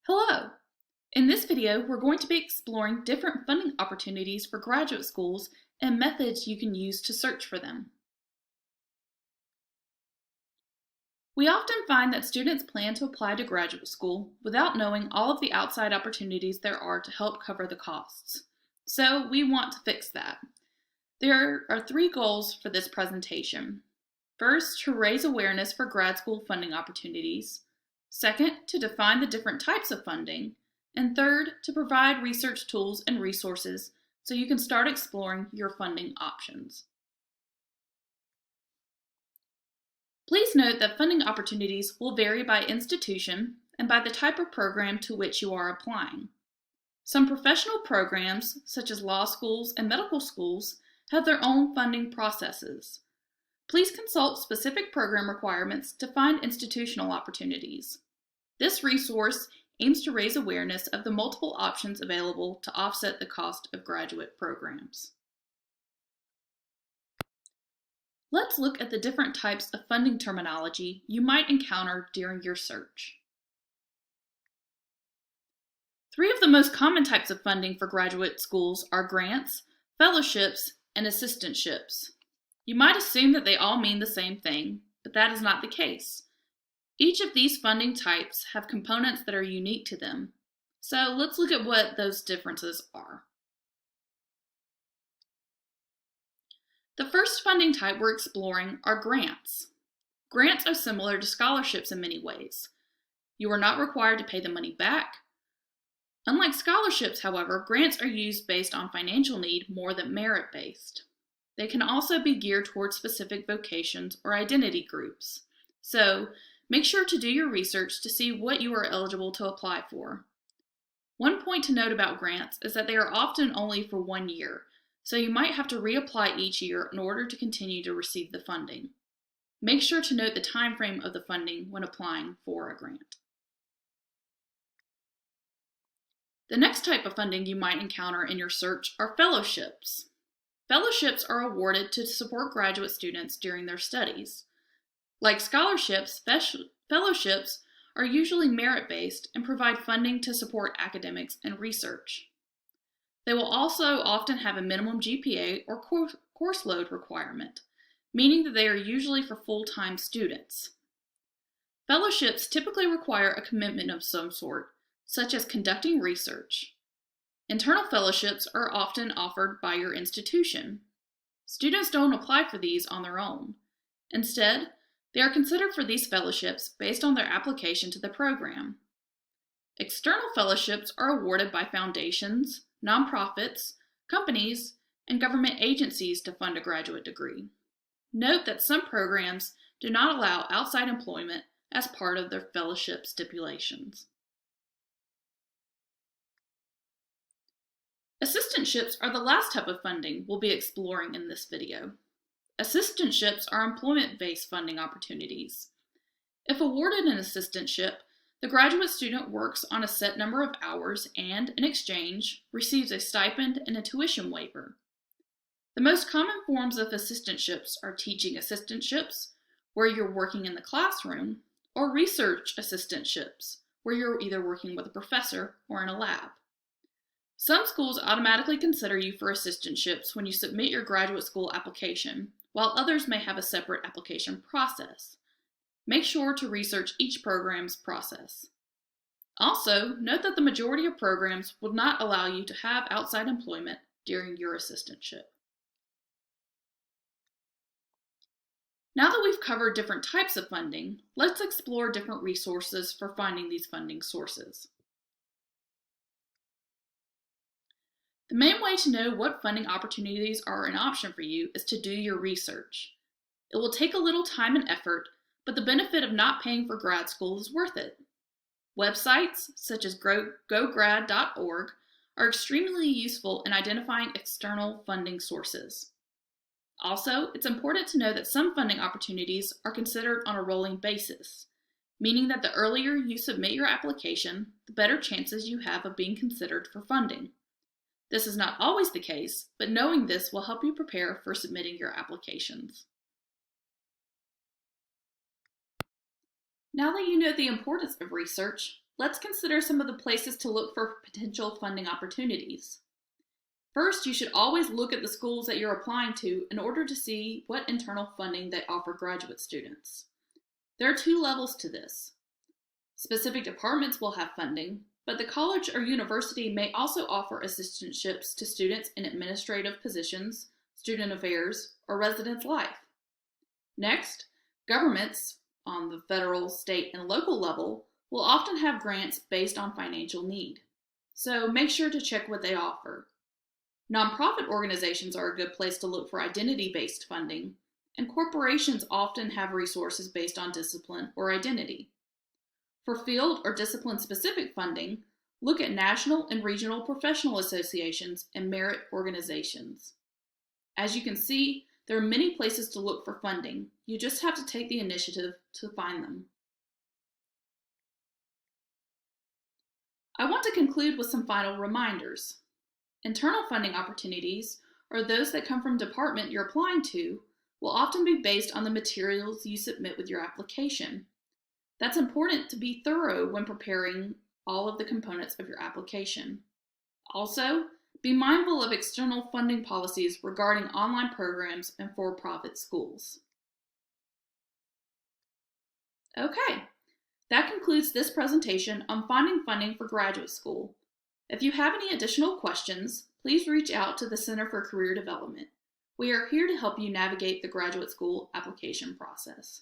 Hello! In this video, we're going to be exploring different funding opportunities for graduate schools and methods you can use to search for them. We often find that students plan to apply to graduate school without knowing all of the outside opportunities there are to help cover the costs. So we want to fix that. There are three goals for this presentation. First, to raise awareness for grad school funding opportunities. Second, to define the different types of funding. And third, to provide research tools and resources so you can start exploring your funding options. Please note that funding opportunities will vary by institution and by the type of program to which you are applying. Some professional programs, such as law schools and medical schools, have their own funding processes. Please consult specific program requirements to find institutional opportunities. This resource aims to raise awareness of the multiple options available to offset the cost of graduate programs. Let's look at the different types of funding terminology you might encounter during your search. Three of the most common types of funding for graduate schools are grants, fellowships, and assistantships. You might assume that they all mean the same thing, but that is not the case. Each of these funding types have components that are unique to them. So let's look at what those differences are. The first funding type we're exploring are grants. Grants are similar to scholarships in many ways. You are not required to pay the money back. Unlike scholarships, however, grants are used based on financial need more than merit-based. They can also be geared towards specific vocations or identity groups. So, make sure to do your research to see what you are eligible to apply for. One point to note about grants is that they are often only for 1 year, so you might have to reapply each year in order to continue to receive the funding. Make sure to note the time frame of the funding when applying for a grant. The next type of funding you might encounter in your search are fellowships. Fellowships are awarded to support graduate students during their studies. Like scholarships, fellowships are usually merit-based and provide funding to support academics and research. They will also often have a minimum GPA or course load requirement, meaning that they are usually for full-time students. Fellowships typically require a commitment of some sort, such as conducting research. Internal fellowships are often offered by your institution. Students don't apply for these on their own. Instead, they are considered for these fellowships based on their application to the program. External fellowships are awarded by foundations, nonprofits, companies, and government agencies to fund a graduate degree. Note that some programs do not allow outside employment as part of their fellowship stipulations. Assistantships are the last type of funding we'll be exploring in this video. Assistantships are employment-based funding opportunities. If awarded an assistantship, the graduate student works on a set number of hours and, in exchange, receives a stipend and a tuition waiver. The most common forms of assistantships are teaching assistantships, where you're working in the classroom, or research assistantships, where you're either working with a professor or in a lab. Some schools automatically consider you for assistantships when you submit your graduate school application, while others may have a separate application process. Make sure to research each program's process. Also, note that the majority of programs will not allow you to have outside employment during your assistantship. Now that we've covered different types of funding, let's explore different resources for finding these funding sources. The main way to know what funding opportunities are an option for you is to do your research. It will take a little time and effort, but the benefit of not paying for grad school is worth it. Websites, such as gograd.org, are extremely useful in identifying external funding sources. Also, it's important to know that some funding opportunities are considered on a rolling basis, meaning that the earlier you submit your application, the better chances you have of being considered for funding. This is not always the case, but knowing this will help you prepare for submitting your applications. Now that you know the importance of research, let's consider some of the places to look for potential funding opportunities. First, you should always look at the schools that you're applying to in order to see what internal funding they offer graduate students. There are two levels to this. Specific departments will have funding, but the college or university may also offer assistantships to students in administrative positions, student affairs, or residence life. Next, governments on the federal, state, and local level will often have grants based on financial need. So make sure to check what they offer. Nonprofit organizations are a good place to look for identity-based funding, and corporations often have resources based on discipline or identity. For field or discipline-specific funding, look at national and regional professional associations and merit organizations. As you can see, there are many places to look for funding. You just have to take the initiative to find them. I want to conclude with some final reminders. Internal funding opportunities, or those that come from department you're applying to, will often be based on the materials you submit with your application. That's important to be thorough when preparing all of the components of your application. Also, be mindful of external funding policies regarding online programs and for-profit schools. Okay, that concludes this presentation on finding funding for graduate school. If you have any additional questions, please reach out to the Center for Career Development. We are here to help you navigate the graduate school application process.